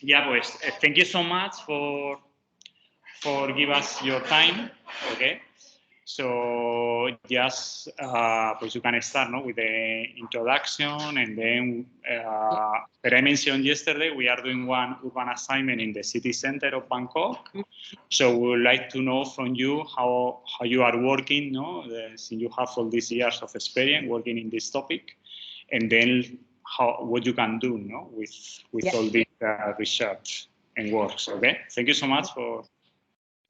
ya pues, thank you so much for give us your time, okay? So just pues you can start with the introduction, and then that I mentioned yesterday, we are doing one urban assignment in the city center of Bangkok. So we would like to know from you how you are working, since you have all these years of experience working in this topic, and then what you can do, with all this research and works. Okay, thank you so much for.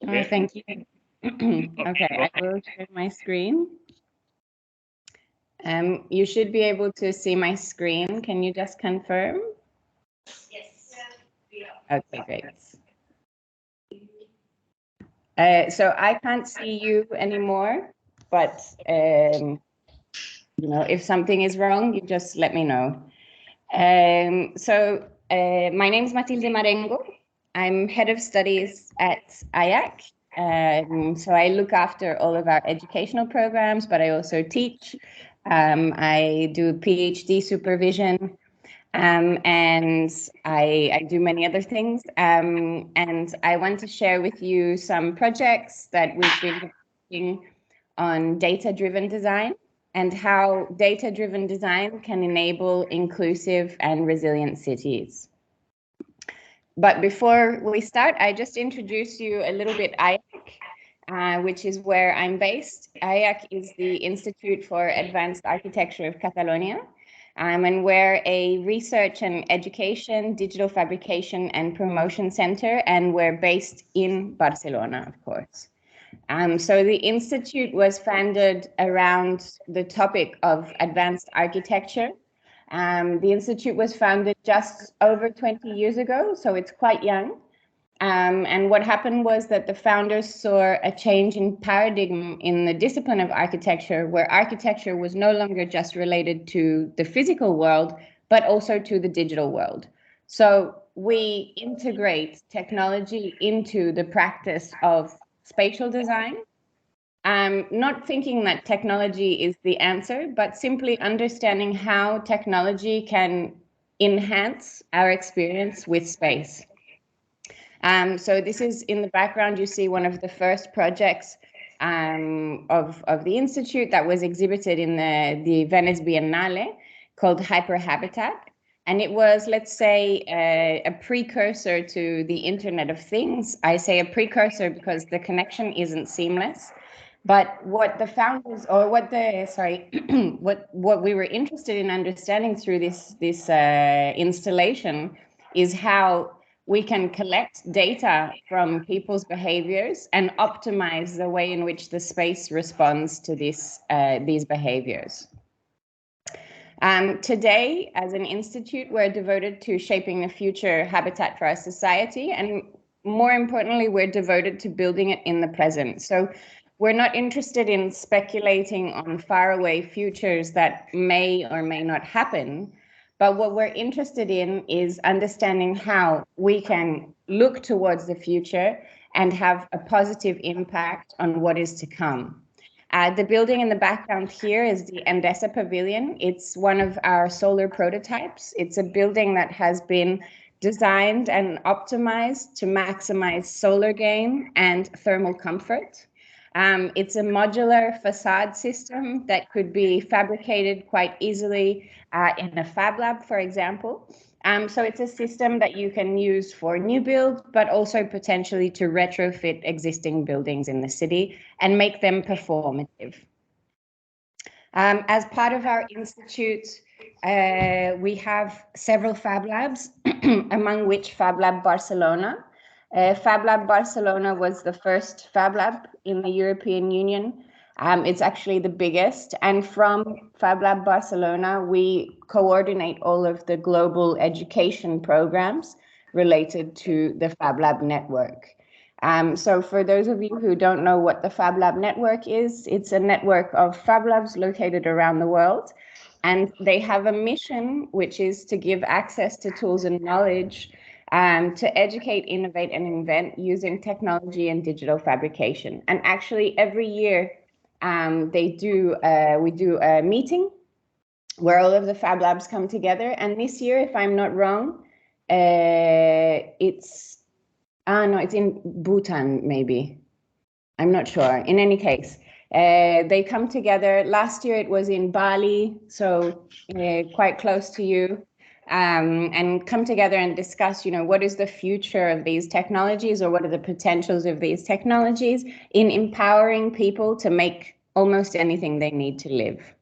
Okay. Oh, thank you. Okay, I will share my screen. You should be able to see my screen. Can you just confirm? Yes. Okay, great. So I can't see you anymore, but if something is wrong, you just let me know. So my name is Mathilde Marengo. I'm head of studies at IAAC. So I look after all of our educational programs, but I also teach. I do PhD supervision, and I do many other things. And I want to share with you some projects that we've been working on data-driven design and how data-driven design can enable inclusive and resilient cities. But before we start, I just introduce you a little bit IAAC, which is where I'm based. IAAC is the Institute for Advanced Architecture of Catalonia, and we're a research and education, digital fabrication and promotion center, and we're based in Barcelona, of course. So the Institute was founded around the topic of advanced architecture. The Institute was founded just over 20 years ago, so it's quite young. And what happened was that the founders saw a change in paradigm in the discipline of architecture, where architecture was no longer just related to the physical world, but also to the digital world. So we integrate technology into the practice of spatial design. Not thinking that technology is the answer, but simply understanding how technology can enhance our experience with space. So this is in the background, you see one of the first projects of the Institute that was exhibited in the Venice Biennale, called Hyperhabitat. And it was, let's say, a precursor to the Internet of Things. I say a precursor because the connection isn't seamless. But what the founders, or what we were interested in understanding through this installation is how we can collect data from people's behaviors and optimize the way in which the space responds to these behaviors. Today, as an institute, we're devoted to shaping the future habitat for our society, and more importantly, we're devoted to building it in the present. So we're not interested in speculating on faraway futures that may or may not happen, but what we're interested in is understanding how we can look towards the future and have a positive impact on what is to come. The building in the background here is the Endesa Pavilion. It's one of our solar prototypes. It's a building that has been designed and optimized to maximize solar gain and thermal comfort. It's a modular facade system that could be fabricated quite easily in a fab lab, for example. So it's a system that you can use for new build, but also potentially to retrofit existing buildings in the city and make them performative. As part of our institute, we have several fab labs, among which Fab Lab Barcelona. Fab Lab Barcelona was the first Fab Lab in the European Union. It's actually the biggest. And from Fab Lab Barcelona, we coordinate all of the global education programs related to the Fab Lab network. So for those of you who don't know what the Fab Lab network is, it's a network of Fab Labs located around the world. And they have a mission, which is to give access to tools and knowledge to educate, innovate, and invent using technology and digital fabrication. And actually, every year we do a meeting where all of the Fab Labs come together. And this year, if I'm not wrong, It's no, it's in Bhutan, maybe. I'm not sure. In any case, they come together. Last year it was in Bali, so quite close to you, and come together and discuss, what is the future of these technologies, or what are the potentials of these technologies in empowering people to make almost anything they need to live.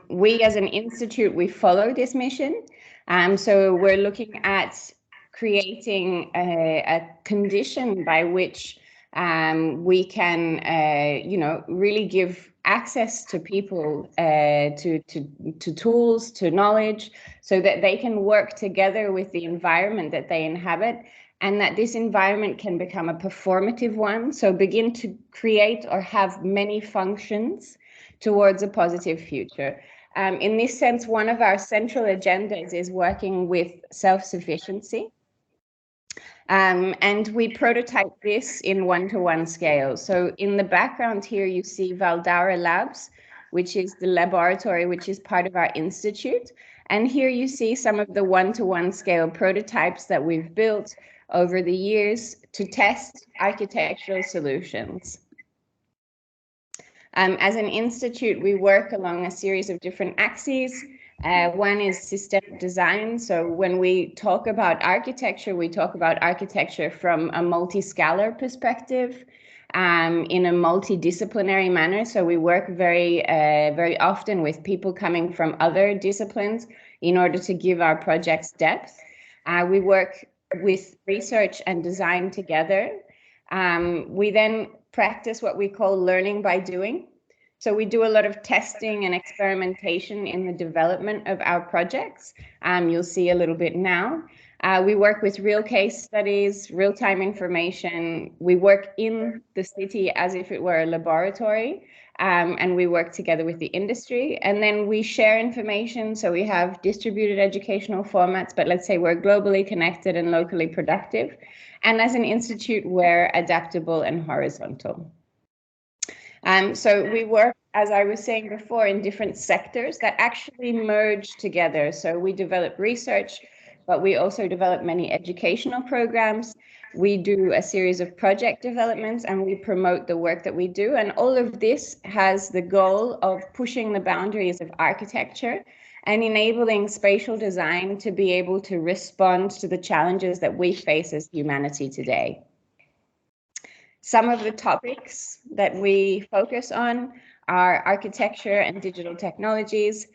We as an institute, we follow this mission. So we're looking at creating a condition by which we can, really give access to people to tools, to knowledge, so that they can work together with the environment that they inhabit, and that this environment can become a performative one. So begin to create or have many functions towards a positive future. In this sense, one of our central agendas is working with self-sufficiency. And we prototype this in one-to-one scale. So in the background here, you see Valdaura Labs, which is the laboratory which is part of our institute. And here you see some of the one-to-one scale prototypes that we've built over the years to test architectural solutions. As an institute, we work along a series of different axes. One is systemic design. So when we talk about architecture, we talk about architecture from a multi-scalar perspective, in a multidisciplinary manner. So we work very often with people coming from other disciplines in order to give our projects depth. We work with research and design together. We then practice what we call learning by doing. So we do a lot of testing and experimentation in the development of our projects. You'll see a little bit now. We work with real case studies, real-time information. We work in the city as if it were a laboratory, and we work together with the industry. And then we share information. So we have distributed educational formats, but let's say we're globally connected and locally productive. And as an institute, we're adaptable and horizontal. So we work, as I was saying before, in different sectors that actually merge together. So we develop research, but we also develop many educational programs. We do a series of project developments, and we promote the work that we do. And all of this has the goal of pushing the boundaries of architecture and enabling spatial design to be able to respond to the challenges that we face as humanity today. Some of the topics that we focus on are architecture and digital technologies,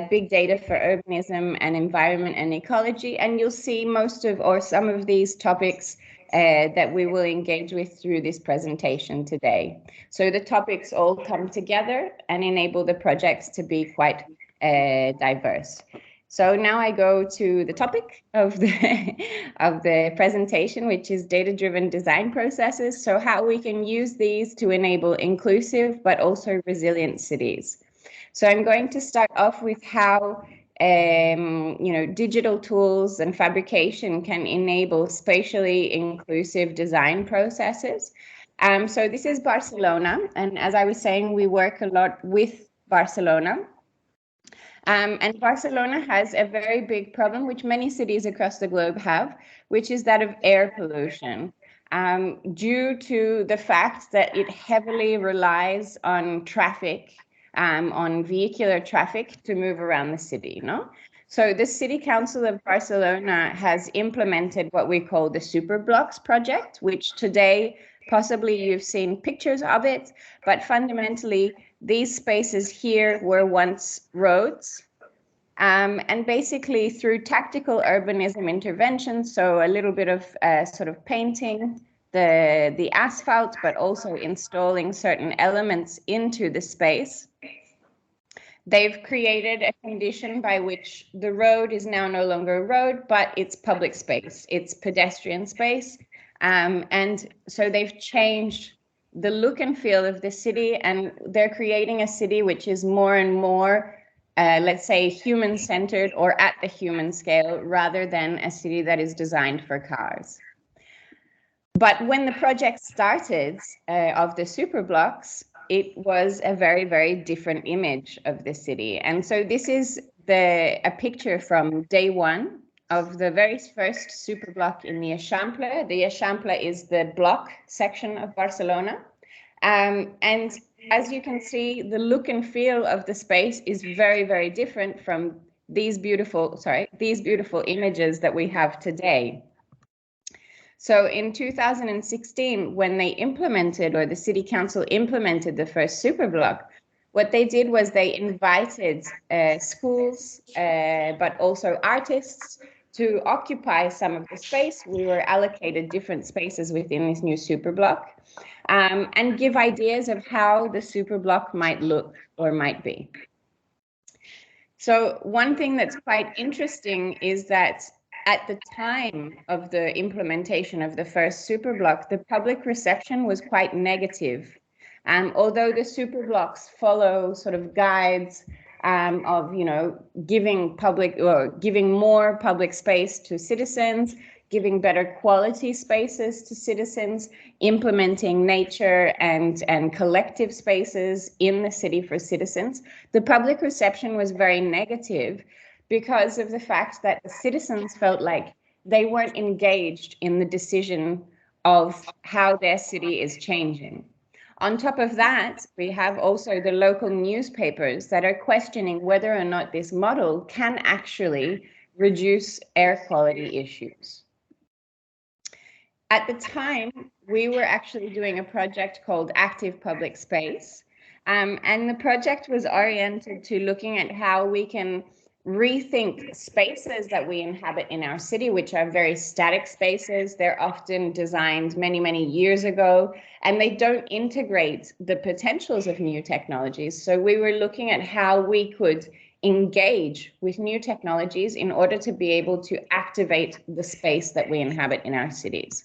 big data for urbanism and environment and ecology. And you'll see most of, or some of these topics that we will engage with through this presentation today. So the topics all come together and enable the projects to be quite diverse. So now I go to the topic of the presentation, which is data-driven design processes. So how we can use these to enable inclusive but also resilient cities. So I'm going to start off with how digital tools and fabrication can enable spatially inclusive design processes. So this is Barcelona, and as I was saying, we work a lot with Barcelona. And Barcelona has a very big problem, which many cities across the globe have, which is that of air pollution, due to the fact that it heavily relies on traffic, on vehicular traffic to move around the city, no? So the City Council of Barcelona has implemented what we call the Superblocks project, which today, possibly you've seen pictures of it, but fundamentally, these spaces here were once roads, and basically through tactical urbanism interventions, so a little bit of sort of painting the asphalt, but also installing certain elements into the space, they've created a condition by which the road is now no longer a road, but it's public space, it's pedestrian space, and so they've changed the look and feel of the city, and they're creating a city which is more and more, let's say, human-centered or at the human scale, rather than a city that is designed for cars. But when the project started of the Superblocks, it was a very, very different image of the city. And so this is a picture from day one of the very first super block in the Eixample. The Eixample is the block section of Barcelona. And as you can see, the look and feel of the space is very, very different from these beautiful images that we have today. So in 2016, when they implemented, or the city council implemented, the first superblock, what they did was they invited schools, but also artists, to occupy some of the space. We were allocated different spaces within this new superblock, and give ideas of how the superblock might look or might be. So one thing that's quite interesting is that at the time of the implementation of the first superblock, the public reception was quite negative. Although the superblocks follow sort of guides of, giving more public space to citizens, giving better quality spaces to citizens, implementing nature and collective spaces in the city for citizens, the public reception was very negative because of the fact that the citizens felt like they weren't engaged in the decision of how their city is changing. On top of that, we have also the local newspapers that are questioning whether or not this model can actually reduce air quality issues. At the time, we were actually doing a project called Active Public Space, and the project was oriented to looking at how we can rethink spaces that we inhabit in our city, which are very static spaces. They're often designed many, many years ago, and they don't integrate the potentials of new technologies. So we were looking at how we could engage with new technologies in order to be able to activate the space that we inhabit in our cities.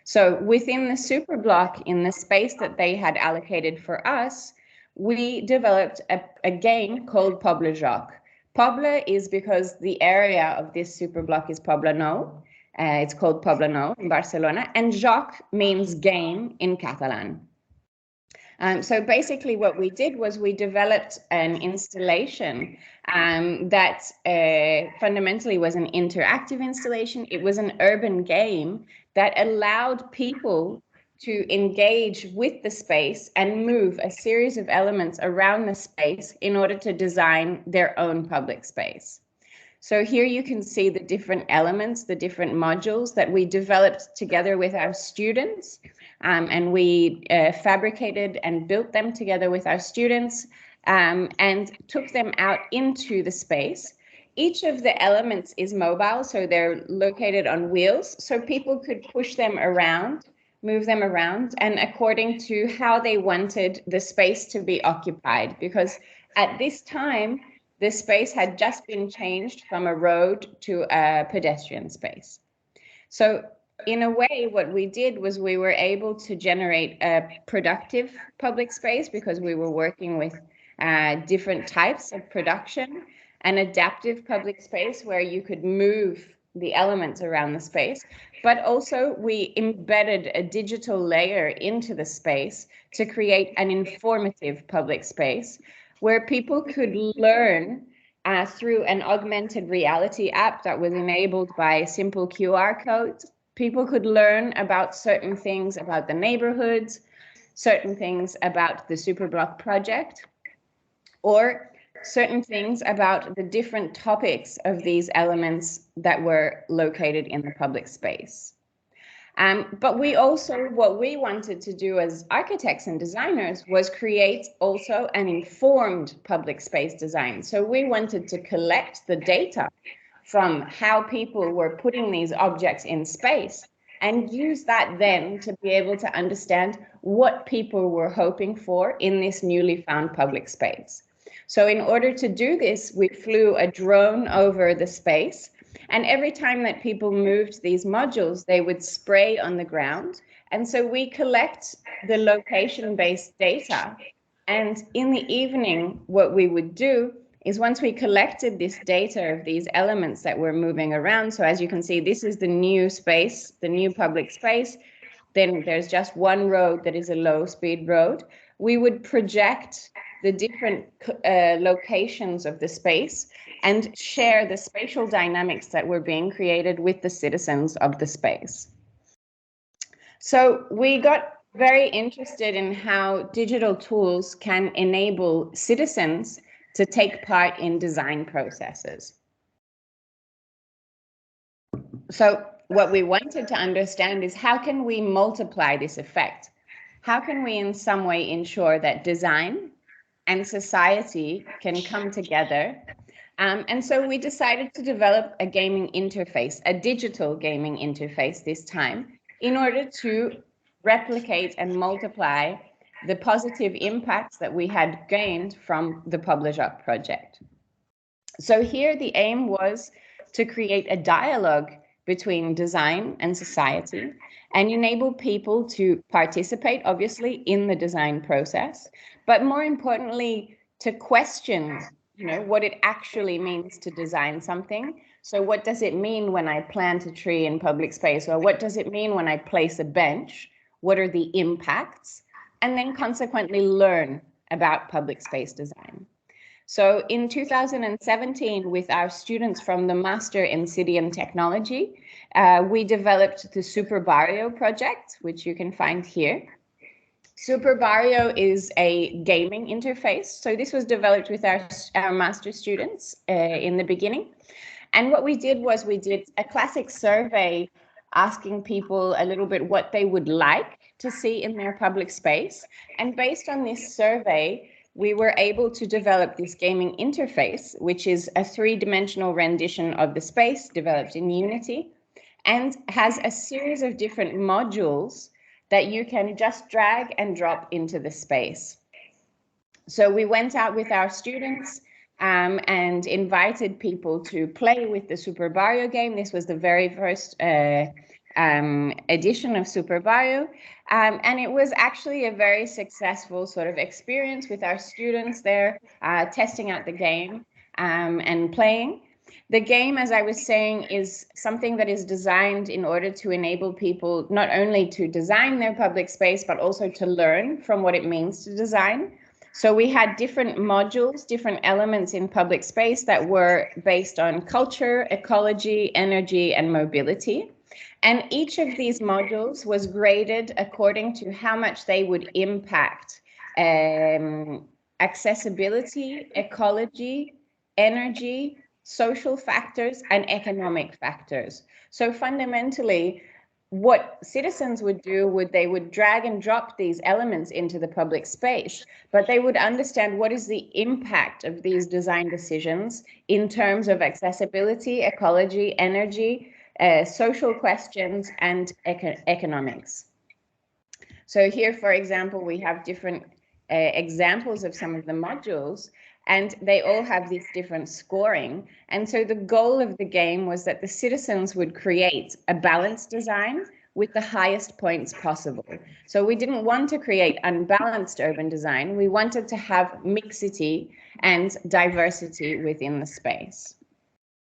So within the superblock, in the space that they had allocated for us, we developed a game called Poble Joc. Poble is because the area of this superblock is Poble Nou. It's called Poble Nou in Barcelona, and Joc means game in Catalan. So basically what we did was we developed an installation that fundamentally was an interactive installation. It was an urban game that allowed people to engage with the space and move a series of elements around the space in order to design their own public space. So here you can see the different elements, the different modules that we developed together with our students, and we fabricated and built them together with our students, and took them out into the space. Each of the elements is mobile, so they're located on wheels, so people could push them around, move them around, and according to how they wanted the space to be occupied, because at this time, the space had just been changed from a road to a pedestrian space. So in a way, what we did was we were able to generate a productive public space because we were working with different types of production, an adaptive public space where you could move the elements around the space, but also we embedded a digital layer into the space to create an informative public space where people could learn through an augmented reality app that was enabled by simple QR codes. People could learn about certain things about the neighborhoods, certain things about the Superblock project, or certain things about the different topics of these elements that were located in the public space. But we also, what we wanted to do as architects and designers was create also an informed public space design. So we wanted to collect the data from how people were putting these objects in space and use that then to be able to understand what people were hoping for in this newly found public space. So in order to do this, we flew a drone over the space, and every time that people moved these modules, they would spray on the ground. And so we collect the location-based data. And in the evening, what we would do is once we collected this data of these elements that were moving around, so as you can see, this is the new space, the new public space. Then there's just one road that is a low-speed road. We would project the different locations of the space and share the spatial dynamics that were being created with the citizens of the space. So we got very interested in how digital tools can enable citizens to take part in design processes. So what we wanted to understand is, how can we multiply this effect? How can we in some way ensure that design and society can come together? And so we decided to develop a gaming interface, a digital gaming interface this time, in order to replicate and multiply the positive impacts that we had gained from the PublicUp project. So here the aim was to create a dialogue between design and society and enable people to participate, obviously, in the design process, but more importantly, to question, what it actually means to design something. So what does it mean when I plant a tree in public space? Or what does it mean when I place a bench? What are the impacts? And then consequently learn about public space design. So in 2017, with our students from the Master in City and Technology, we developed the Super Barrio project, which you can find here. Super Barrio is a gaming interface. So this was developed with our master students in the beginning. And what we did was we did a classic survey asking people a little bit what they would like to see in their public space. And based on this survey, we were able to develop this gaming interface, which is a three-dimensional rendition of the space developed in Unity, and has a series of different modules that you can just drag and drop into the space. So we went out with our students and invited people to play with the Super Barrio game. This was the very first edition of Super Barrio. And it was actually a very successful sort of experience with our students there, testing out the game and playing. The game, as I was saying, is something that is designed in order to enable people not only to design their public space, but also to learn from what it means to design. So we had different modules, different elements in public space that were based on culture, ecology, energy, and mobility. And each of these modules was graded according to how much they would impact accessibility, ecology, energy, social factors, and economic factors. So fundamentally, what citizens would do they would drag and drop these elements into the public space, but they would understand what is the impact of these design decisions in terms of accessibility, ecology, energy, social questions, and economics. So here, for example, we have different examples of some of the modules, and they all have this different scoring. And so the goal of the game was that the citizens would create a balanced design with the highest points possible. So we didn't want to create unbalanced urban design. We wanted to have mixity and diversity within the space.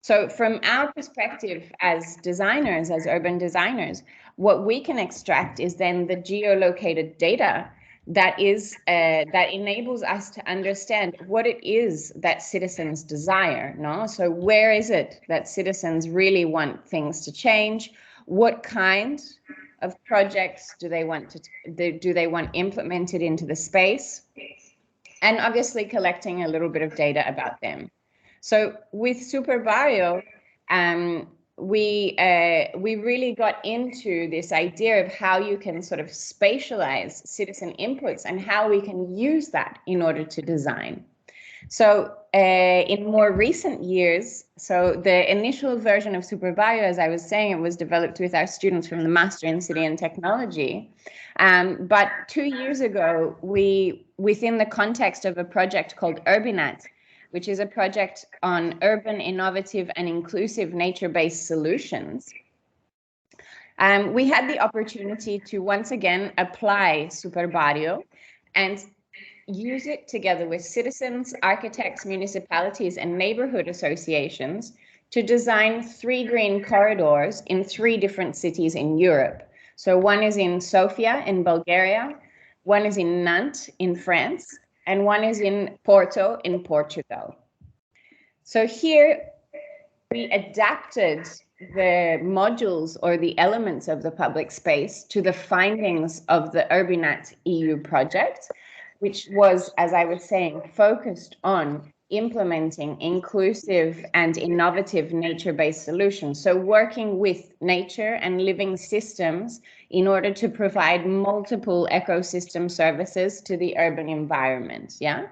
So from our perspective as designers, as urban designers, what we can extract is then the geolocated data that enables us to understand what it is that citizens desire. No? So where is it that citizens really want things to change? What kind of projects do they want implemented into the space? And obviously collecting a little bit of data about them. So with Super Barrio, we really got into this idea of how you can sort of spatialize citizen inputs and how we can use that in order to design. So in more recent years, so the initial version of Super Barrio, as I was saying, it was developed with our students from the Master in City and Technology. But 2 years ago, within the context of a project called Urbinat, which is a project on urban, innovative, and inclusive nature-based solutions, we had the opportunity to once again apply Super Barrio and use it together with citizens, architects, municipalities, and neighborhood associations to design 3 green corridors in 3 different cities in Europe. So one is in Sofia in Bulgaria, one is in Nantes in France, and one is in Porto in Portugal. So here we adapted the modules or the elements of the public space to the findings of the Urbinat EU project, which was, as I was saying, focused on implementing inclusive and innovative nature-based solutions. So working with nature and living systems in order to provide multiple ecosystem services to the urban environment, yeah?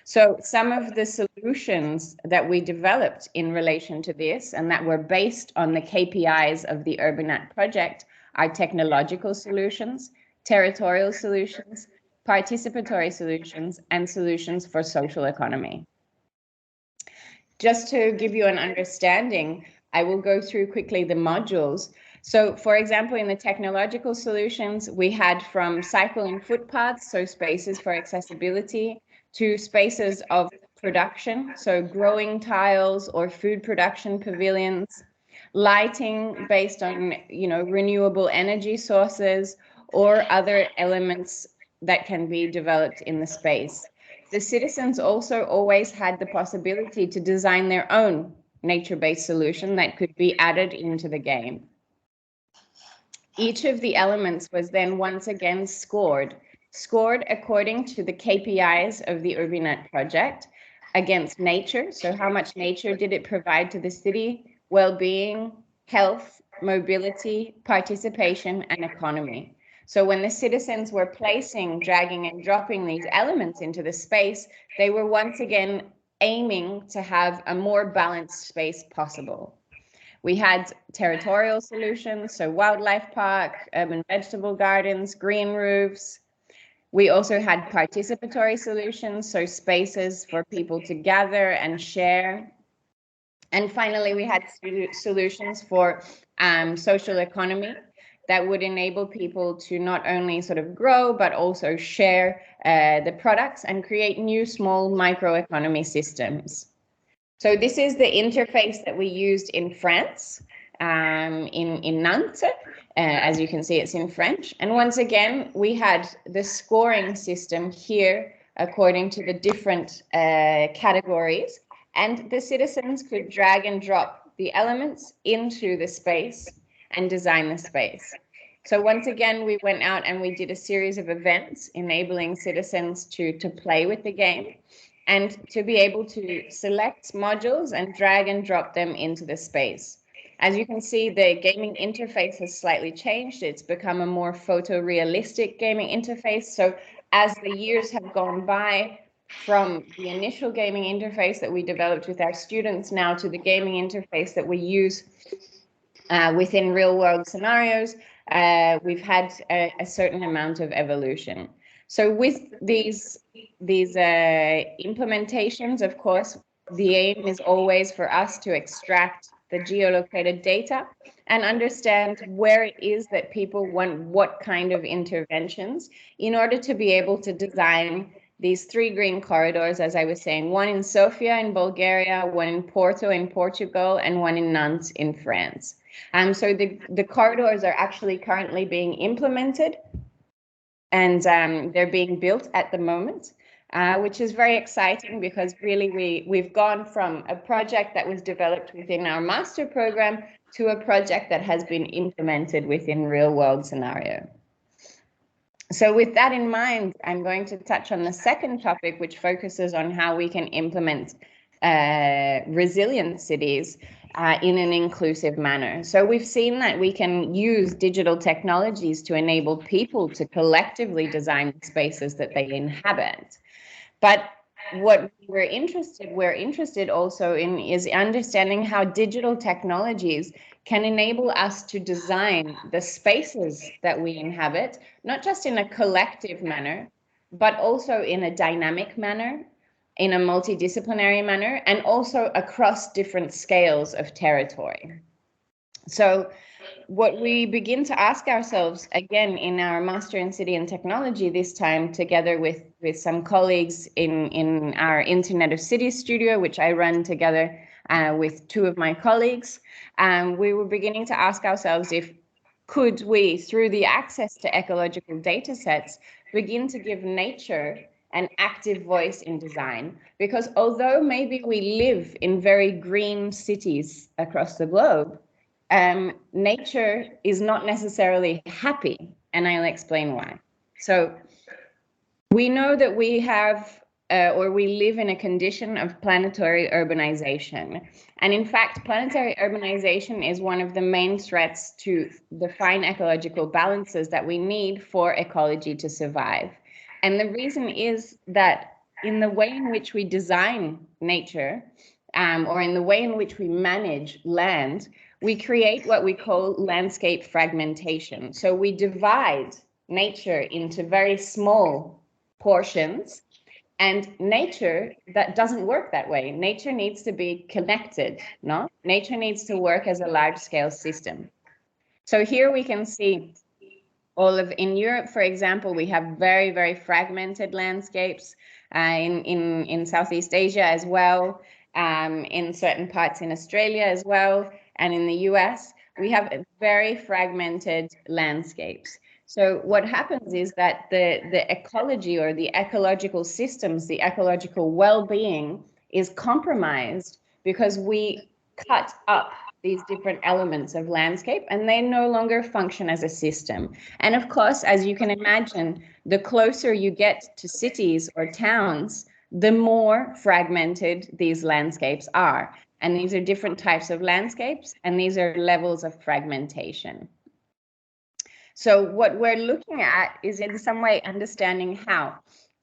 So some of the solutions that we developed in relation to this and that were based on the KPIs of the Urbinat project are technological solutions, territorial solutions, participatory solutions, and solutions for social economy. Just to give you an understanding, I will go through quickly the modules. So for example, in the technological solutions, we had from cycling footpaths, so spaces for accessibility, to spaces of production, so growing tiles or food production pavilions, lighting based on, renewable energy sources or other elements that can be developed in the space. The citizens also always had the possibility to design their own nature-based solution that could be added into the game. Each of the elements was then once again scored according to the KPIs of the Urbinat project against nature. So how much nature did it provide to the city, well-being, health, mobility, participation, and economy. So when the citizens were placing, dragging, and dropping these elements into the space, they were once again aiming to have a more balanced space possible. We had territorial solutions, so wildlife park, urban vegetable gardens, green roofs. We also had participatory solutions, so spaces for people to gather and share. And finally, we had solutions for social economy that would enable people to not only sort of grow, but also share the products and create new small microeconomy systems. So this is the interface that we used in France, in Nantes. As you can see, it's in French. And once again, we had the scoring system here according to the different categories. And the citizens could drag and drop the elements into the space and design the space. So once again, we went out and we did a series of events enabling citizens to play with the game and to be able to select modules and drag and drop them into the space. As you can see, the gaming interface has slightly changed. It's become a more photorealistic gaming interface. So as the years have gone by, from the initial gaming interface that we developed with our students now to the gaming interface that we use within real world scenarios, we've had a certain amount of evolution. So with these implementations, of course, the aim is always for us to extract the geolocated data and understand where it is that people want what kind of interventions in order to be able to design these 3 green corridors, as I was saying, one in Sofia in Bulgaria, one in Porto in Portugal, and one in Nantes in France. So the corridors are actually currently being implemented, and they're being built at the moment, which is very exciting because really we've gone from a project that was developed within our master program to a project that has been implemented within real world scenario. So with that in mind, I'm going to touch on the second topic, which focuses on how we can implement resilient cities in an inclusive manner. So we've seen that we can use digital technologies to enable people to collectively design spaces that they inhabit. But what we're interested also in is understanding how digital technologies can enable us to design the spaces that we inhabit, not just in a collective manner, but also in a dynamic manner, in a multidisciplinary manner, and also across different scales of territory. So what we begin to ask ourselves, again, in our Master in City and Technology this time, together with some colleagues in our Internet of Cities studio, which I run together with 2 of my colleagues, we were beginning to ask ourselves if could we, through the access to ecological data sets, begin to give nature an active voice in design, because although maybe we live in very green cities across the globe, nature is not necessarily happy, and I'll explain why. So we know that we have or we live in a condition of planetary urbanization. And in fact, planetary urbanization is one of the main threats to the fine ecological balances that we need for ecology to survive. And the reason is that in the way in which we design nature, or in the way in which we manage land, we create what we call landscape fragmentation. So we divide nature into very small portions, and nature that doesn't work that way. Nature needs to be connected, no? Nature needs to work as a large-scale system. So here we can see in Europe, for example, we have very, very fragmented landscapes, in Southeast Asia as well, in certain parts in Australia as well, and in the US, we have very fragmented landscapes. So what happens is that the ecology or the ecological systems, the ecological well-being is compromised because we cut up these different elements of landscape and they no longer function as a system. And of course, as you can imagine, the closer you get to cities or towns, the more fragmented these landscapes are. And these are different types of landscapes, and these are levels of fragmentation. So what we're looking at is in some way understanding how,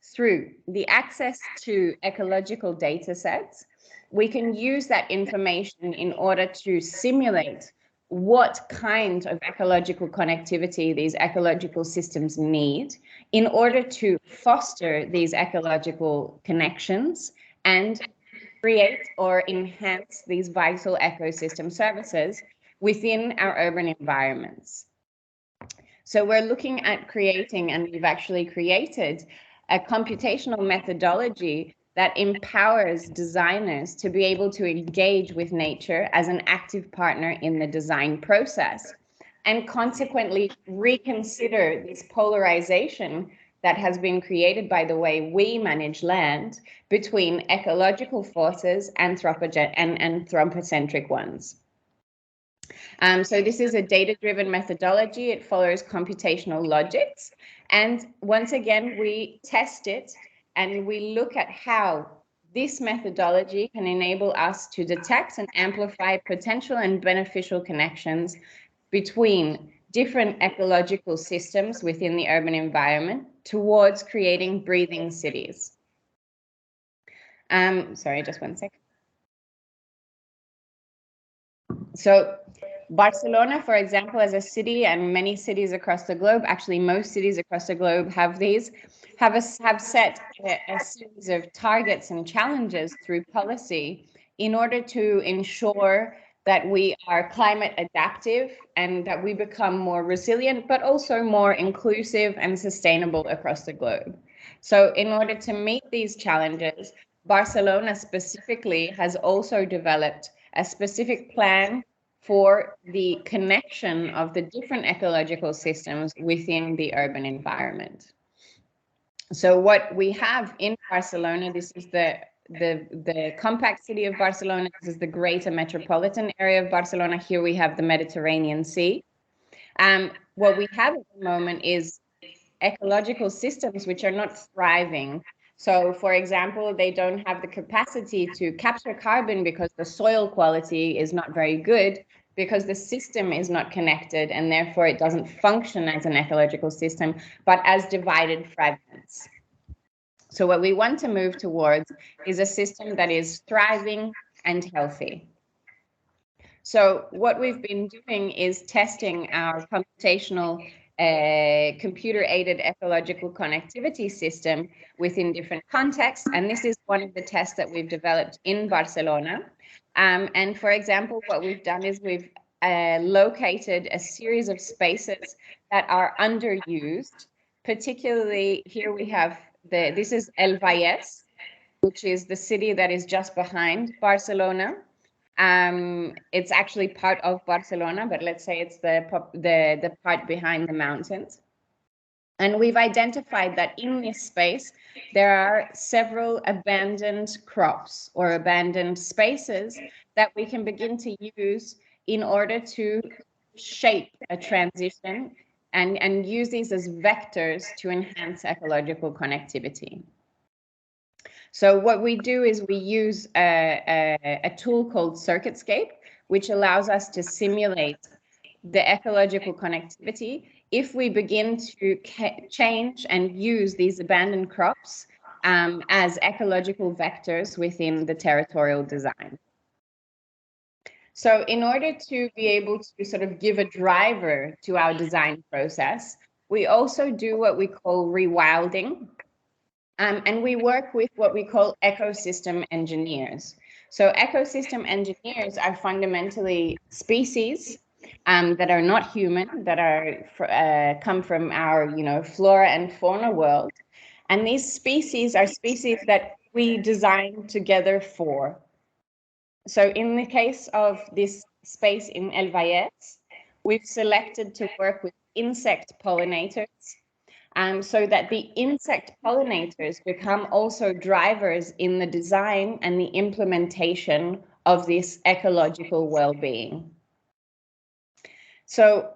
through the access to ecological data sets, we can use that information in order to simulate what kind of ecological connectivity these ecological systems need in order to foster these ecological connections and create or enhance these vital ecosystem services within our urban environments. So we're looking at creating, and we've actually created, a computational methodology that empowers designers to be able to engage with nature as an active partner in the design process, and consequently reconsider this polarization that has been created by the way we manage land between ecological forces and anthropocentric ones. So this is a data-driven methodology. It follows computational logics. And once again, we test it and we look at how this methodology can enable us to detect and amplify potential and beneficial connections between different ecological systems within the urban environment towards creating breathing cities. Sorry, just one second. So Barcelona, for example, as a city, and many cities across the globe, actually most cities across the globe have set a series of targets and challenges through policy in order to ensure that we are climate adaptive and that we become more resilient, but also more inclusive and sustainable across the globe. So in order to meet these challenges, Barcelona specifically has also developed a specific plan for the connection of the different ecological systems within the urban environment. So what we have in Barcelona, this is the compact city of Barcelona, this is the greater metropolitan area of Barcelona. Here we have the Mediterranean Sea. What we have at the moment is ecological systems which are not thriving. So, for example, they don't have the capacity to capture carbon because the soil quality is not very good, because the system is not connected, and therefore it doesn't function as an ecological system, but as divided fragments. So what we want to move towards is a system that is thriving and healthy. So what we've been doing is testing our computational computer-aided ecological connectivity system within different contexts. And this is one of the tests that we've developed in Barcelona. And for example, what we've done is we've located a series of spaces that are underused. Particularly here we have this is El Vallès, which is the city that is just behind Barcelona. It's actually part of Barcelona, but let's say it's the part behind the mountains. And we've identified that in this space, there are several abandoned crops or abandoned spaces that we can begin to use in order to shape a transition and use these as vectors to enhance ecological connectivity. So what we do is we use a tool called CircuitScape, which allows us to simulate the ecological connectivity if we begin to change and use these abandoned crops as ecological vectors within the territorial design. So in order to be able to sort of give a driver to our design process, we also do what we call rewilding. And we work with what we call ecosystem engineers. So ecosystem engineers are fundamentally species that are not human, that are come from our, flora and fauna world. And these species are species that we design together for. So in the case of this space in El Valles, we've selected to work with insect pollinators so that the insect pollinators become also drivers in the design and the implementation of this ecological well-being. So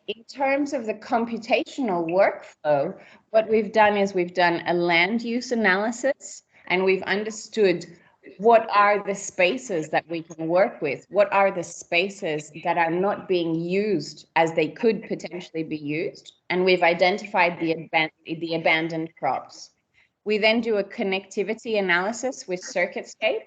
in terms of the computational workflow, what we've done is we've done a land use analysis, and we've understood what are the spaces that we can work with? What are the spaces that are not being used as they could potentially be used? And we've identified the abandoned crops. We then do a connectivity analysis with CircuitScape,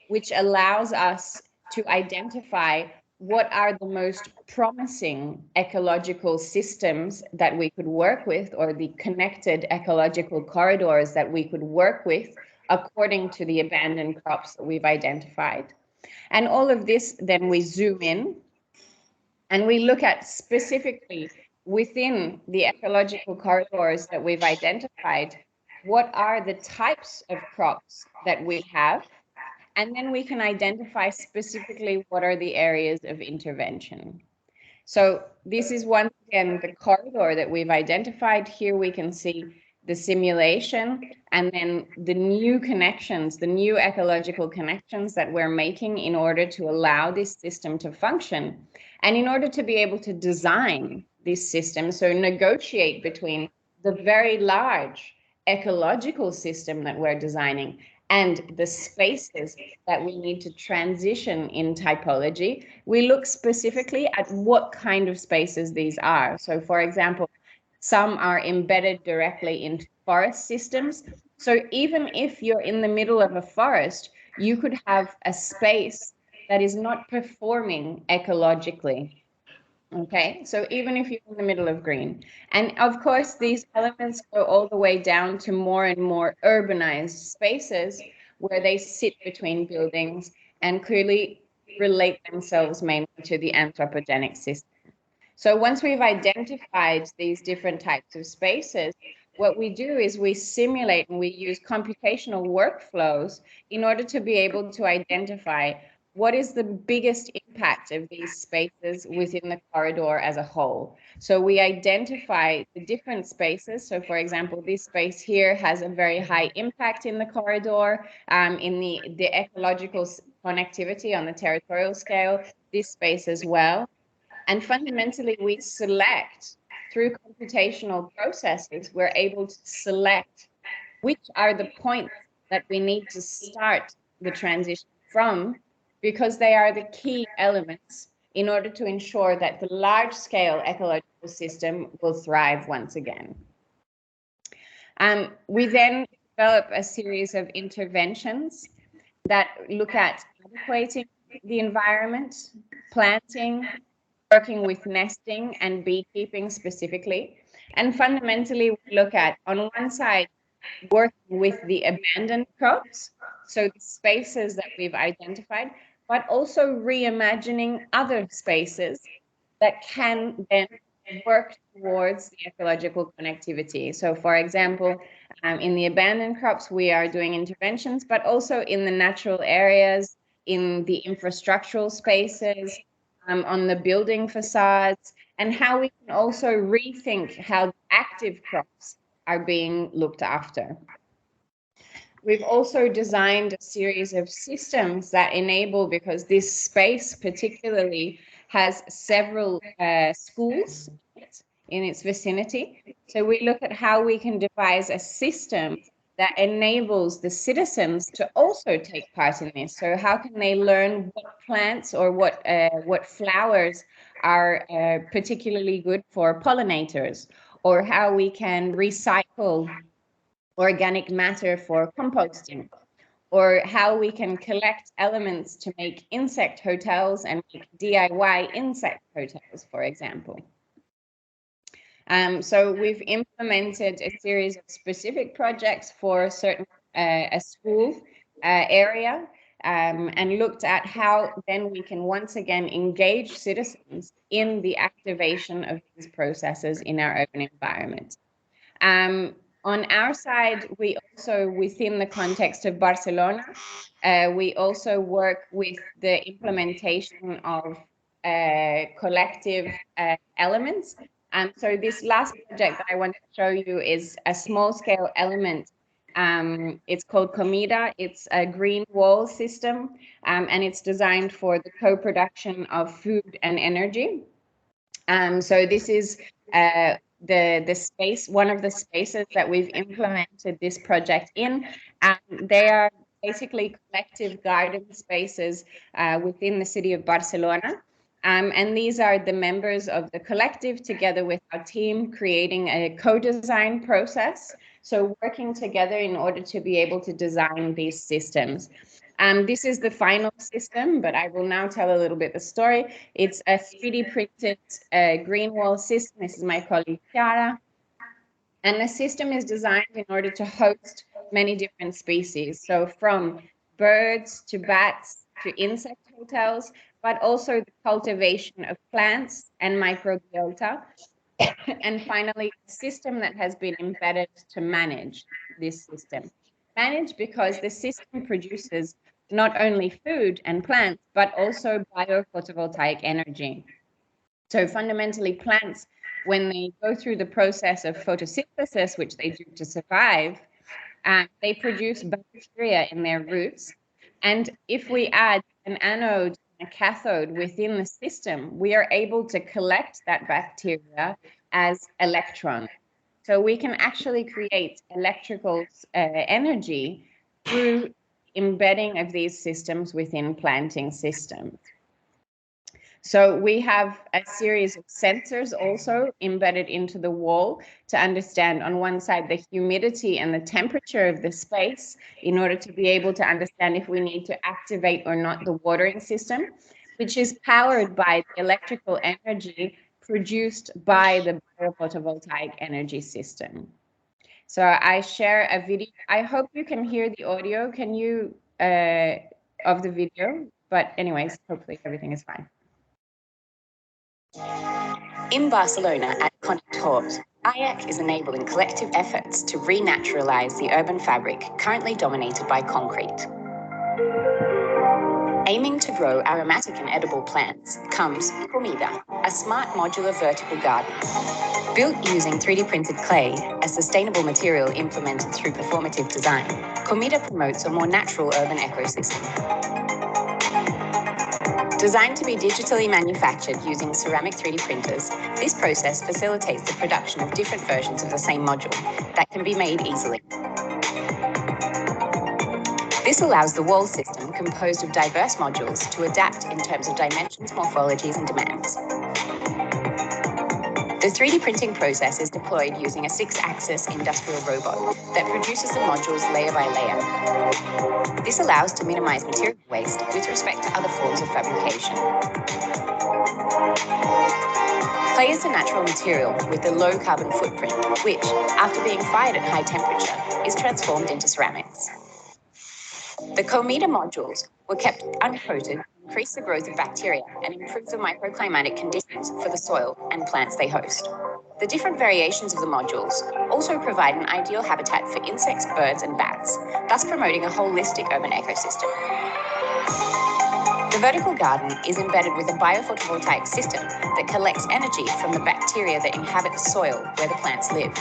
which allows us to identify what are the most promising ecological systems that we could work with, or the connected ecological corridors that we could work with according to the abandoned crops that we've identified. And all of this, then we zoom in and we look at specifically within the ecological corridors that we've identified, what are the types of crops that we have, and then we can identify specifically what are the areas of intervention. So this is once again the corridor that we've identified. Here we can see the simulation and then the new connections, the new ecological connections that we're making in order to allow this system to function. And in order to be able to design this system, so negotiate between the very large ecological system that we're designing and the spaces that we need to transition in typology, we look specifically at what kind of spaces these are. So for example, some are embedded directly into forest systems. So even if you're in the middle of a forest, you could have a space that is not performing ecologically. Okay, so even if you're in the middle of green. And of course, these elements go all the way down to more and more urbanized spaces where they sit between buildings and clearly relate themselves mainly to the anthropogenic system. So once we've identified these different types of spaces, what we do is we simulate and we use computational workflows in order to be able to identify what is the biggest impact of these spaces within the corridor as a whole. So we identify the different spaces. So for example, this space here has a very high impact in the corridor, in the ecological connectivity on the territorial scale, this space as well. And fundamentally, we select through computational processes, we're able to select which are the points that we need to start the transition from, because they are the key elements in order to ensure that the large-scale ecological system will thrive once again. We then develop a series of interventions that look at adequating the environment, planting, working with nesting and beekeeping specifically. And fundamentally, we look at, on one side, working with the abandoned crops, so the spaces that we've identified, but also reimagining other spaces that can then work towards the ecological connectivity. So for example, in the abandoned crops, we are doing interventions, but also in the natural areas, in the infrastructural spaces, on the building facades, and how we can also rethink how active crops are being looked after. We've also designed a series of systems that enable, because this space particularly has several schools in its vicinity. So we look at how we can devise a system that enables the citizens to also take part in this. So how can they learn what plants or what flowers are particularly good for pollinators, or how we can recycle organic matter for composting, or how we can collect elements to make insect hotels and make DIY insect hotels, for example. So we've implemented a series of specific projects for a school area, and looked at how then we can once again engage citizens in the activation of these processes in our urban environment. On our side, we also, within the context of Barcelona, we also work with the implementation of collective elements. So this last project that I want to show you is a small-scale element. It's called Comida. It's a green wall system, and it's designed for the co-production of food and energy. So this is the space, one of the spaces that we've implemented this project in. They are basically collective garden spaces within the city of Barcelona. And these are the members of the collective together with our team creating a co-design process. So working together in order to be able to design these systems. This is the final system, but I will now tell a little bit the story. It's a 3D printed green wall system. This is my colleague Chiara. And the system is designed in order to host many different species. So from birds to bats to insect hotels, but also the cultivation of plants and microbiota. And finally, a system that has been embedded to manage this system. Manage because the system produces not only food and plants, but also biophotovoltaic energy. So fundamentally, plants, when they go through the process of photosynthesis, which they do to survive, they produce bacteria in their roots. And if we add an anode and a cathode within the system, we are able to collect that bacteria as electrons. So we can actually create electrical energy through embedding of these systems within planting systems. So we have a series of sensors also embedded into the wall to understand on one side the humidity and the temperature of the space in order to be able to understand if we need to activate or not the watering system, which is powered by the electrical energy produced by the biophotovoltaic energy system. So I share a video. I hope you can hear the audio. Can you, of the video? But anyways, hopefully everything is fine. In Barcelona at Connect Hort, IAAC is enabling collective efforts to renaturalize the urban fabric currently dominated by concrete. Aiming to grow aromatic and edible plants comes Comida, a smart modular vertical garden. Built using 3D printed clay, a sustainable material implemented through performative design, Comida promotes a more natural urban ecosystem. Designed to be digitally manufactured using ceramic 3D printers, this process facilitates the production of different versions of the same module that can be made easily. This allows the wall system, composed of diverse modules, to adapt in terms of dimensions, morphologies, and demands. The 3D printing process is deployed using a 6-axis industrial robot that produces the modules layer by layer. This allows to minimize material waste with respect to other forms of fabrication. Clay is a natural material with a low carbon footprint, which, after being fired at high temperature, is transformed into ceramics. The Comida modules were kept uncoated to increase the growth of bacteria and improve the microclimatic conditions for the soil and plants they host. The different variations of the modules also provide an ideal habitat for insects, birds, and bats, thus promoting a holistic urban ecosystem. The The vertical garden is embedded with a biophotovoltaic system that collects energy from the bacteria that inhabit the soil where the plants live.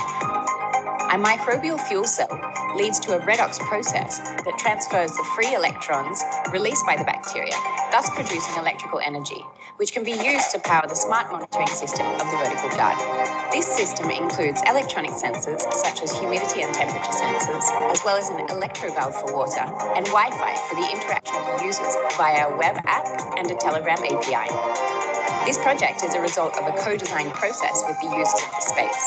A microbial fuel cell leads to a redox process that transfers the free electrons released by the bacteria, thus producing electrical energy, which can be used to power the smart monitoring system of the vertical garden. This system includes electronic sensors such as humidity and temperature sensors, as well as an electro valve for water and Wi-Fi for the interaction of users via a web app and a Telegram API. This project is a result of a co-design process with the users of the space.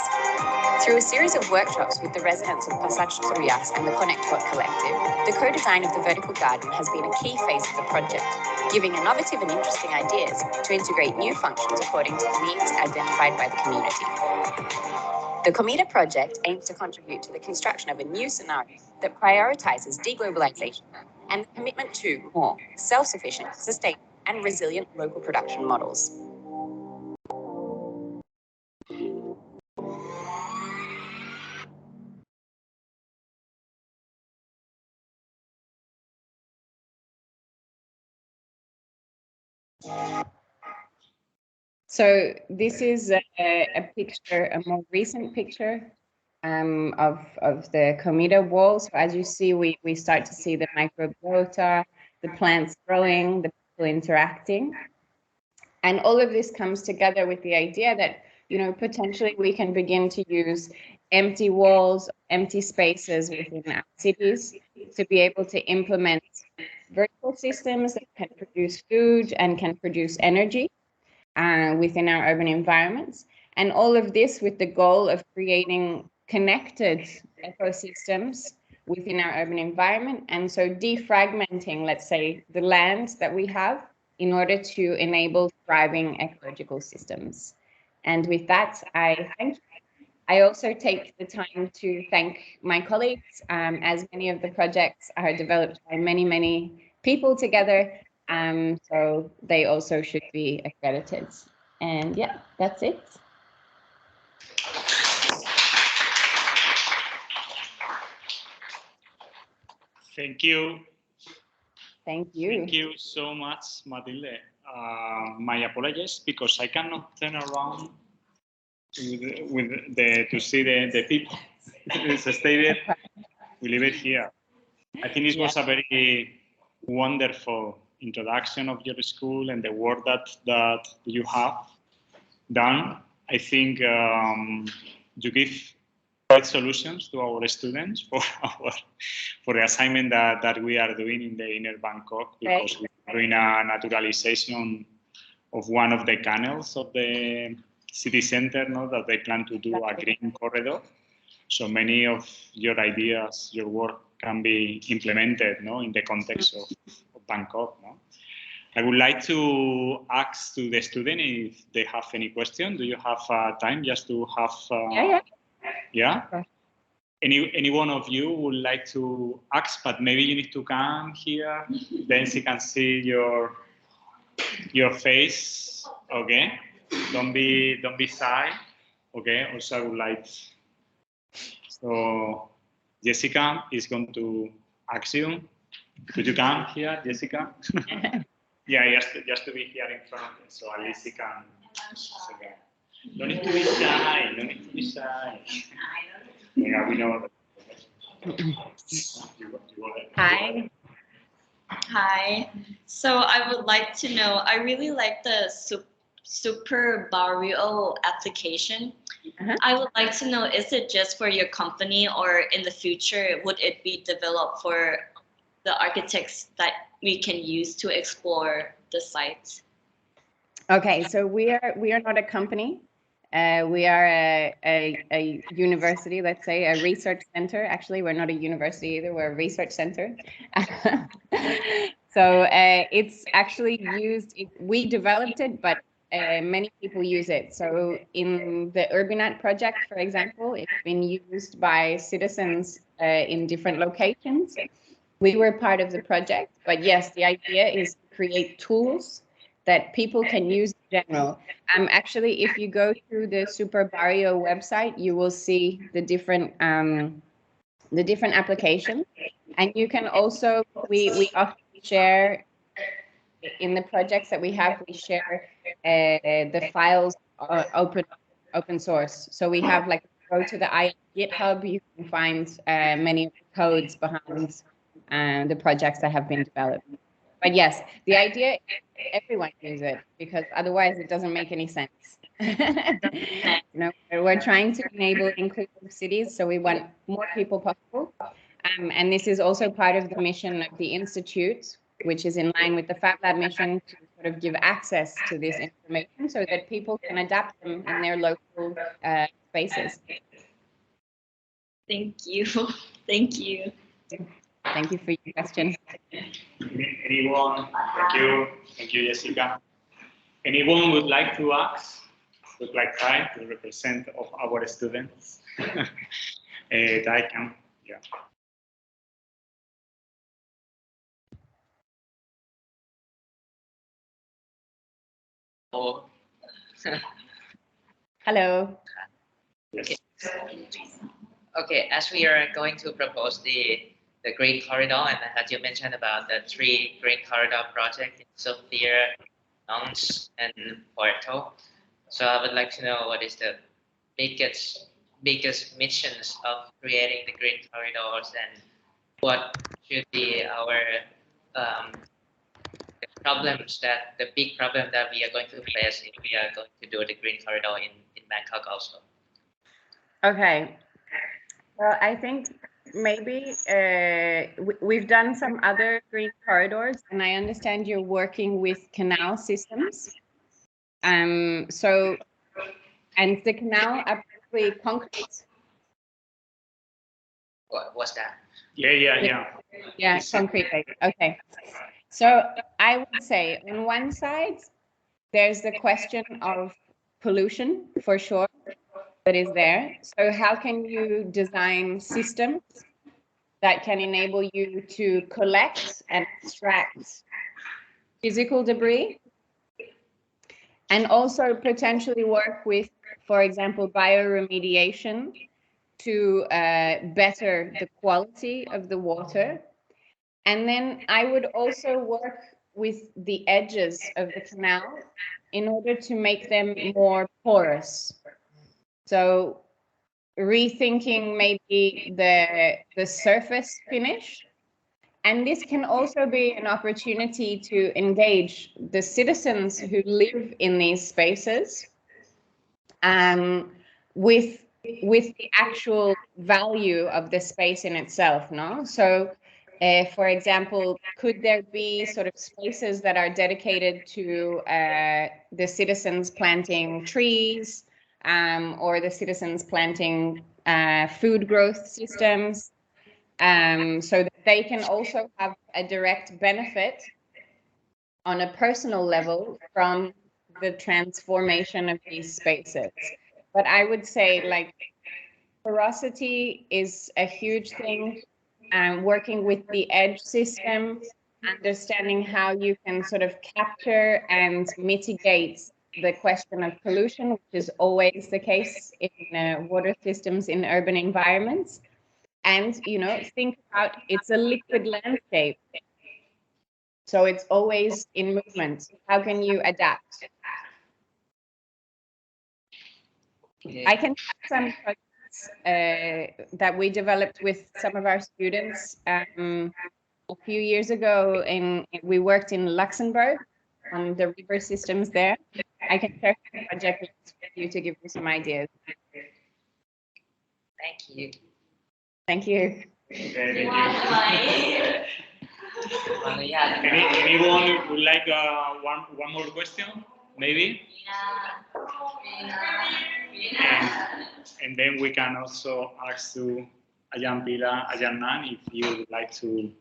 Through a series of workshops with the residents of Passage Truyas and the Connectbot Collective, the co-design of the vertical garden has been a key phase of the project, giving innovative and interesting ideas to integrate new functions according to the needs identified by the community. The Comida project aims to contribute to the construction of a new scenario that prioritizes deglobalization and the commitment to more self-sufficient, sustainable, and resilient local production models. So this is a picture, a more recent picture of the Comida wall. So as you see, we start to see the microbiota, the plants growing, the people interacting. And all of this comes together with the idea that, you know, potentially we can begin to use empty walls, empty spaces within our cities to be able to implement vertical systems that can produce food and can produce energy within our urban environments. And all of this with the goal of creating connected ecosystems within our urban environment. And so defragmenting, let's say, the land that we have in order to enable thriving ecological systems. And with that, I thank you. I also take the time to thank my colleagues, as many of the projects are developed by many people together. So they also should be accredited. And yeah, that's it. Thank you. Thank you. Thank you so much, Mathilde. My apologies because I cannot turn around to see the people. It's stated, we leave it here. I think it was a very wonderful introduction of your school and the work that you have done. I think you give great solutions to our students for the assignment that we are doing in the Inner Bangkok, because we are doing a naturalization of one of the canals of the city center, no, that they plan to do a green corridor. So many of your ideas, your work can be implemented, no, in the context of Bangkok. No? I would like to ask to the student if they have any question. Do you have time just to have? Yeah. Any one of you would like to ask, but maybe you need to come here, then she can see your face. Okay. Don't be shy. Okay. Also, I would like. So Jessica is going to ask you. Could you come here, Jessica? Yeah, just to be here in front of me, so at least she can. Don't need to be shy. Don't need to be shy. Yeah, we know. Hi. Hi. So I would like to know, I really like the Super Barrio application. I would like to know, is it just for your company, or in the future, would it be developed for the architects that we can use to explore the sites? Okay, so we are not a company. We are a university, let's say, a research center. Actually, we're not a university either. We're a research center. So it's actually used. We developed it, but many people use it. So in the Urbinat project, for example, it's been used by citizens in different locations. We were part of the project, but yes, the idea is to create tools that people can use in general. Actually, if you go through the Super Barrio website, you will see the different applications, and you can also we often share in the projects that we have, we share the files open source. So we have like, go to the IAAC GitHub, you can find many of the codes behind the projects that have been developed. But yes, the idea is everyone use it, because otherwise it doesn't make any sense. You know, we're trying to enable inclusive cities, so we want more people possible. And this is also part of the mission of the Institute, which is in line with the Fab Lab mission, to sort of give access to this information so that people can adapt them in their local spaces. Thank you. Thank you. Thank you for your question. Anyone? Thank you, Jessica. Anyone would like to ask? Would like Thai to represent of our students? Thai can, yeah. Oh. Hello. Yes. Okay, as we are going to propose the Green Corridor, and as you mentioned about the 3 Green Corridor project in Sofia, Nons, and Porto. So I would like to know what is the biggest missions of creating the Green Corridors, and what should be our the big problem that we are going to face if we are going to do the Green Corridor in Bangkok also. Okay. Well, I think maybe we've done some other green corridors, and I understand you're working with canal systems. So, and the canal are basically concrete. What's that? Yeah. Yeah, concrete. Okay. So I would say on one side, there's the question of pollution, for sure, that is there. So how can you design systems that can enable you to collect and extract physical debris, and also potentially work with, for example, bioremediation to better the quality of the water. And then I would also work with the edges of the canal in order to make them more porous. So rethinking maybe the surface finish. And this can also be an opportunity to engage the citizens who live in these spaces with the actual value of the space in itself, no? So, for example, could there be sort of spaces that are dedicated to the citizens planting trees, or the citizens planting food growth systems, so that they can also have a direct benefit on a personal level from the transformation of these spaces. But I would say, like, porosity is a huge thing. Working with the edge system, understanding how you can sort of capture and mitigate the question of pollution, which is always the case in water systems in urban environments. And, you know, think about, it's a liquid landscape. So it's always in movement. How can you adapt? Okay. I can have some projects that we developed with some of our students a few years ago. We worked in Luxembourg on the river systems there. I can share some project with you to give you some ideas. Thank you. Thank you. Anyone would like one more question, maybe? And then we can also ask to Ayan Pila, Ayan Nan, if you would like to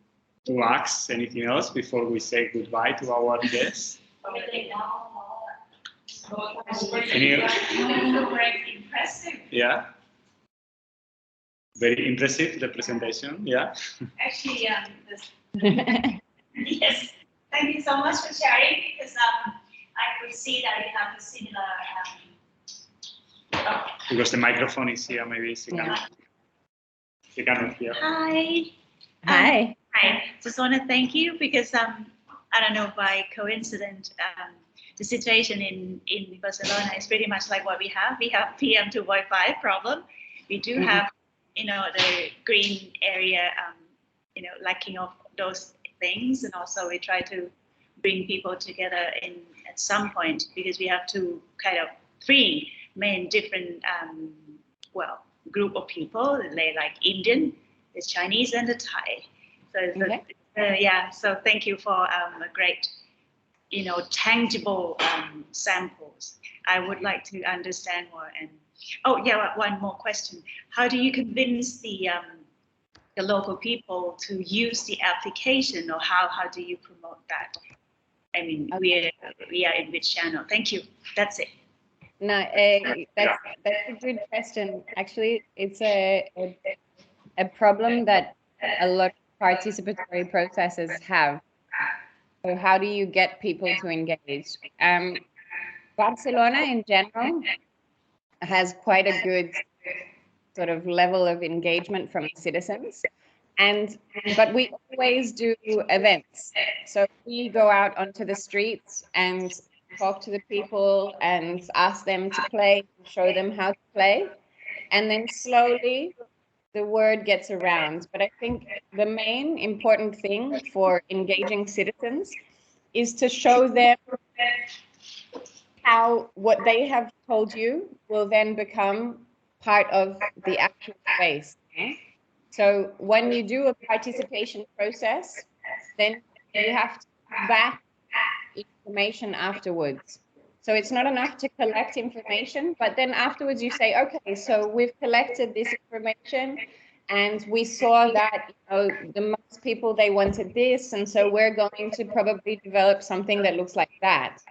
ask anything else before we say goodbye to our guests. Very impressive. Yeah. Very impressive, the presentation, yeah. Actually, yes. Thank you so much for sharing, because I could see that you have a similar. Because the microphone is here, maybe she cannot hear. Hi. Hi. Hi. Just want to thank you, because I don't know, by coincidence, the situation in Barcelona is pretty much like what we have. We have PM 2.5 problem. We do have, the green area, lacking of those things. And also we try to bring people together at some point, because we have to kind of three main different, group of people, like Indian, the Chinese, and the Thai. So so thank you for a great, tangible samples. I would like to understand more. And one more question: how do you convince the local people to use the application, or how do you promote that? I mean, we are in which channel? Thank you. That's it. No, that's a good question. Actually, it's a problem that a lot of participatory processes have. So how do you get people to engage? Barcelona in general has quite a good sort of level of engagement from citizens, but we always do events. So we go out onto the streets and talk to the people and ask them to play, show them how to play, and then slowly the word gets around. But I think the main important thing for engaging citizens is to show them how what they have told you will then become part of the actual space. So when you do a participation process, then you have to back information afterwards. So it's not enough to collect information, but then afterwards you say, okay, so we've collected this information and we saw that the most people, they wanted this, and so we're going to probably develop something that looks like that.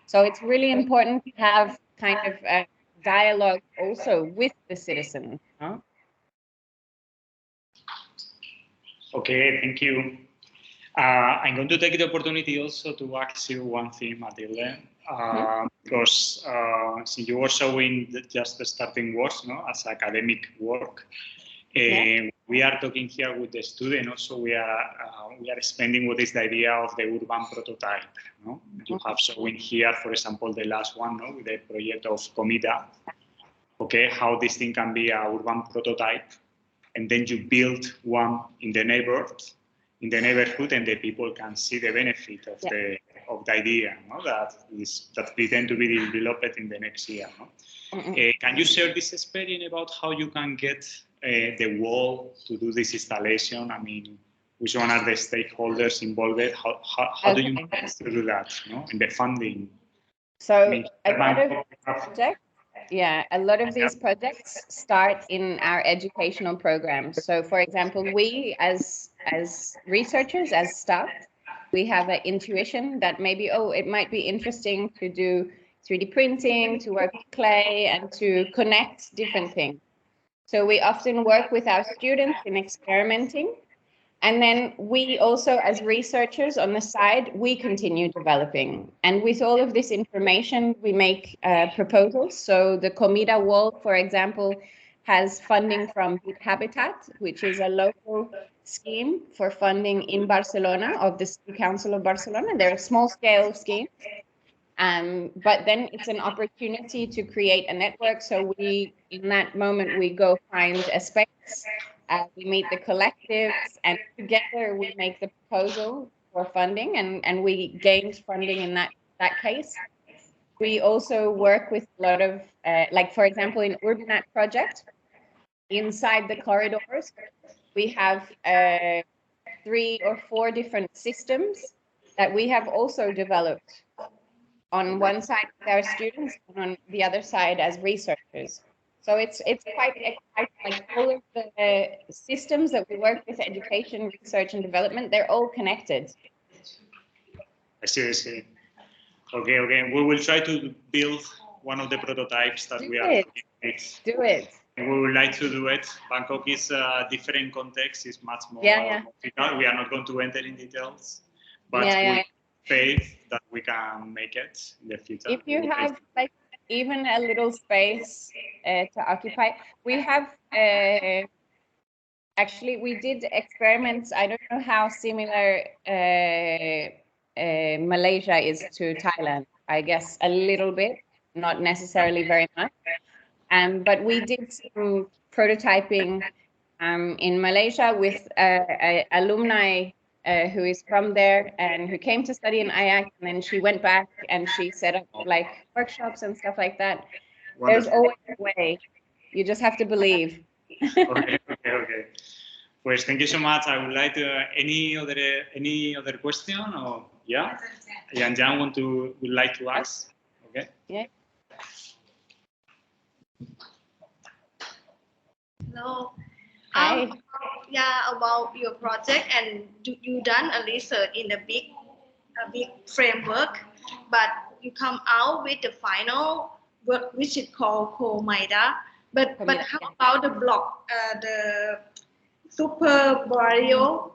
So it's really important to have kind of a dialogue also with the citizen. Okay, thank you. I'm going to take the opportunity also to ask you one thing, Mathilde, because since you were showing just the starting works, as academic work, we are talking here with the student. Also, we are expanding what is the idea of the urban prototype. You have shown here, for example, the last one, with the project of Comida. Okay, how this thing can be an urban prototype, and then you build one in the neighborhood, and the people can see the benefit of the idea that pretend to be developed in the next year. Can you share this experience about how you can get the wall to do this installation? I mean, which one are the stakeholders involved? How do you manage to do that? In the funding. So a lot of these projects start in our educational programs. So, for example, we as researchers, as staff, we have an intuition that maybe, it might be interesting to do 3D printing, to work with clay, and to connect different things. So we often work with our students in experimenting. And then we also, as researchers on the side, we continue developing. And with all of this information, we make proposals. So the Comida wall, for example, has funding from Big Habitat, which is a local scheme for funding in Barcelona of the City Council of Barcelona. They're a small-scale scheme. But then it's an opportunity to create a network. So we, in that moment, we go find a space. We meet the collectives, and together we make the proposal for funding, and we gained funding in that case. We also work with a lot of, like, for example, in Urbanat project, inside the corridors, we have 3 or 4 different systems that we have also developed on one side with our students and on the other side as researchers. So it's quite like all of the systems that we work with, education, research, and development, they're all connected. I see. Okay. We will try to build one of the prototypes that we are looking at. Do it. We would like to do it. Bangkok is a different context. It's much more. We are not going to enter in details, but we faith that we can make it in the future. If you have like even a little space to occupy, we have actually we did experiments. I don't know how similar Malaysia is to Thailand. I guess a little bit, not necessarily very much. But we did some prototyping in Malaysia with an alumni who is from there and who came to study in IAAC, and then she went back and she set up like workshops and stuff like that. Wonderful. There's always a way. You just have to believe. Okay. Pues thank you so much. I would like to any other question or yeah? Yang Jan would like to ask. Okay. Yeah. Hello. Hi. Yeah, about your project, and you done a research in a big framework, but you come out with the final work which is called Comida. But how about the block, the Super Barrio?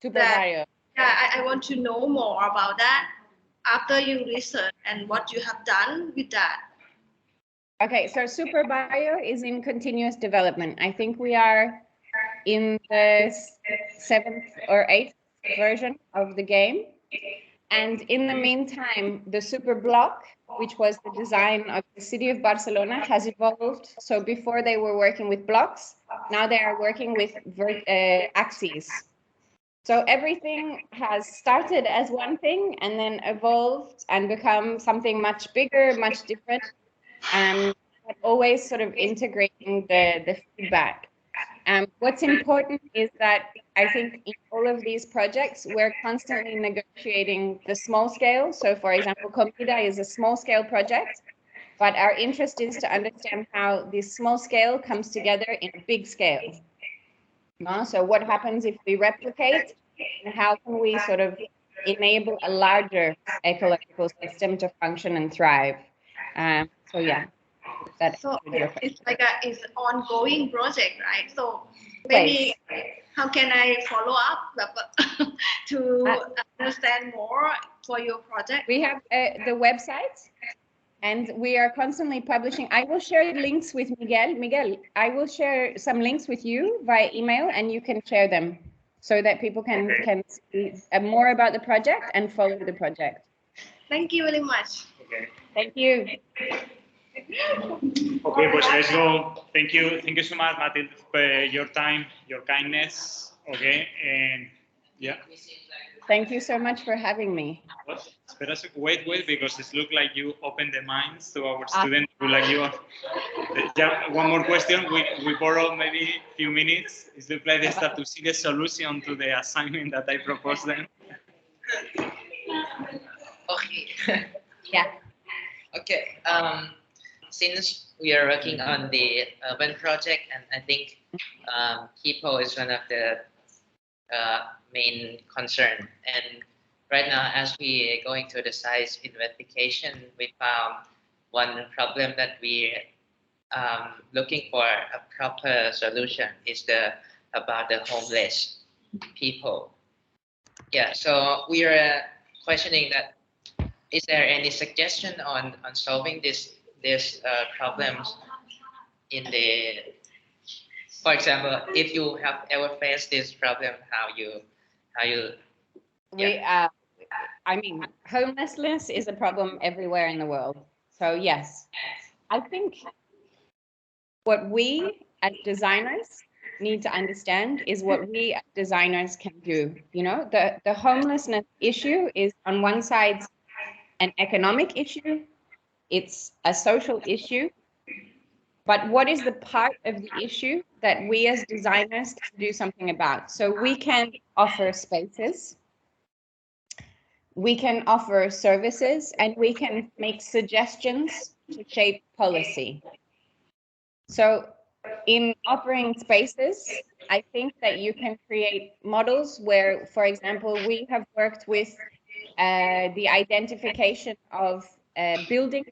Yeah, I want to know more about that after you research and what you have done with that. Okay, so Super Barrio is in continuous development. I think we are in the 7th or 8th version of the game. And in the meantime, the Super Block, which was the design of the city of Barcelona, has evolved. So before they were working with blocks, now they are working with axes. So everything has started as one thing and then evolved and become something much bigger, much different, but always sort of integrating the feedback. What's important is that I think in all of these projects, we're constantly negotiating the small scale. So for example, Comida is a small scale project, but our interest is to understand how this small scale comes together in a big scale. So what happens if we replicate, and how can we sort of enable a larger ecological system to function and thrive? So yeah. So it's like it's an ongoing project, right? So maybe how can I follow up to understand more for your project? We have the website, and we are constantly publishing. I will share links with Miguel. Miguel, I will share some links with you via email, and you can share them so that people can see more about the project and follow the project. Thank you very much. Okay. Thank you. Okay, pues let's go. Thank you so much, Mathilde, for your time, your kindness. Okay, and yeah. Thank you so much for having me. Wait, because it looks like you opened the minds to our students. Like you. Yeah, one more question. We borrow maybe a few minutes. It looks like they start to see the solution to the assignment that I proposed them. Okay. Yeah. Okay. Since we are working on the urban project, and I think people is one of the main concern. And right now, as we are going through the science investigation, we found one problem that we looking for a proper solution is about the homeless people. Yeah, so we are questioning that. Is there any suggestion on solving this problems in the, for example, if you have ever faced this problem, how you I mean, homelessness is a problem everywhere in the world. So yes, I think what we as designers need to understand is what we as designers can do. You know, the homelessness issue is on one side an economic issue, it's a social issue, but what is the part of the issue that we as designers can do something about? So we can offer spaces, we can offer services, and we can make suggestions to shape policy. So in offering spaces, I think that you can create models where, for example, we have worked with the identification of buildings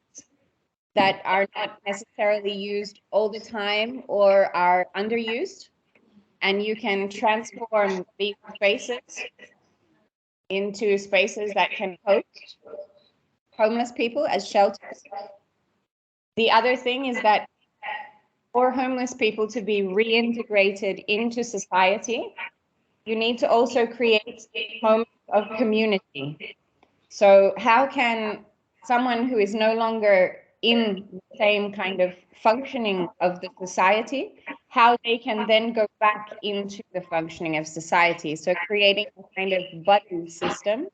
that are not necessarily used all the time or are underused, and you can transform these spaces into spaces that can host homeless people as shelters. The other thing is that for homeless people to be reintegrated into society, you need to also create moments of community. So how can someone who is no longer in the same kind of functioning of the society, how they can then go back into the functioning of society? So creating a kind of buddy system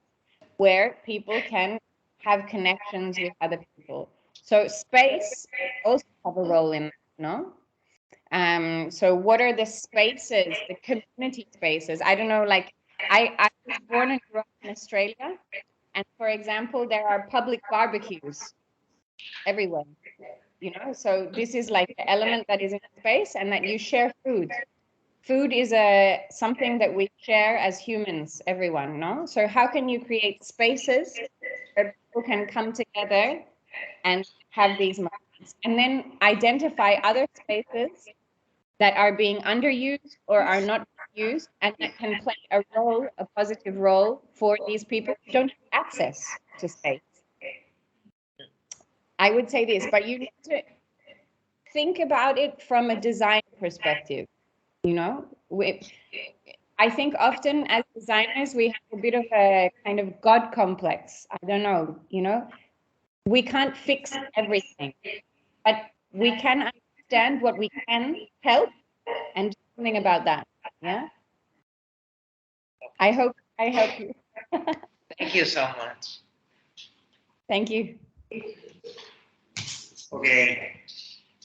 where people can have connections with other people. So space also have a role in that, no? So what are the spaces, the community spaces? I don't know, like I was born and grew up in Australia, and for example, there are public barbecues everywhere, you know? So this is like the element that is in space and that you share food. Food is something that we share as humans, everyone, no? So how can you create spaces where people can come together and have these moments? And then identify other spaces that are being underused or are not used and that can play a role, a positive role for these people who don't have access to space. I would say this, but you need to think about it from a design perspective, you know? I think often as designers, we have a bit of a kind of God complex. I don't know, you know? We can't fix everything, but we can understand what we can help and do something about that. Yeah. I hope I help you. Thank you so much. Thank you. Okay.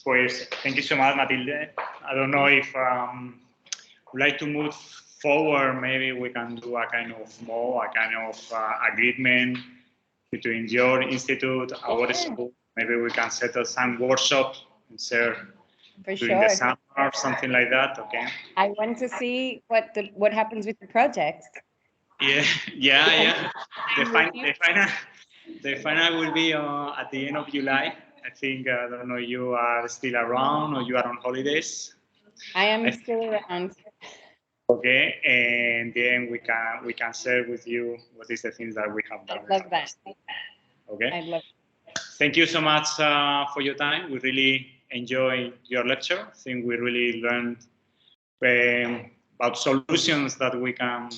Pues, thank you so much, Matilde. I don't know if would like to move forward. Maybe we can do a kind of agreement between your institute, our school. Maybe we can settle some workshop and share during the summer or something like that. Okay. I want to see what happens with the project. Yeah. The final will be at the end of July. I think I don't know you are still around or you are on holidays. I am still around. Okay, and then we can share with you what is the things that we have done. I love that. Okay. I love it. Thank you so much for your time. We really enjoyed your lecture. I think we really learned about solutions that we can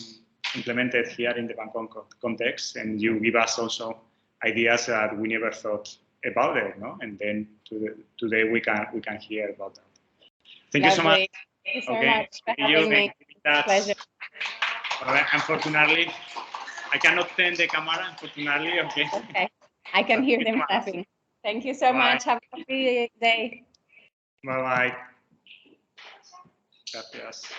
implement it here in the Bangkok context, and you give us also ideas that we never thought about it, no? And then today we can hear about that. Thank you so much. Thank you so much for having me. Pleasure. Unfortunately, I cannot turn the camera, unfortunately. Okay. I can hear them clapping. Thank you so much. Have a lovely day. Bye-bye. Gracias.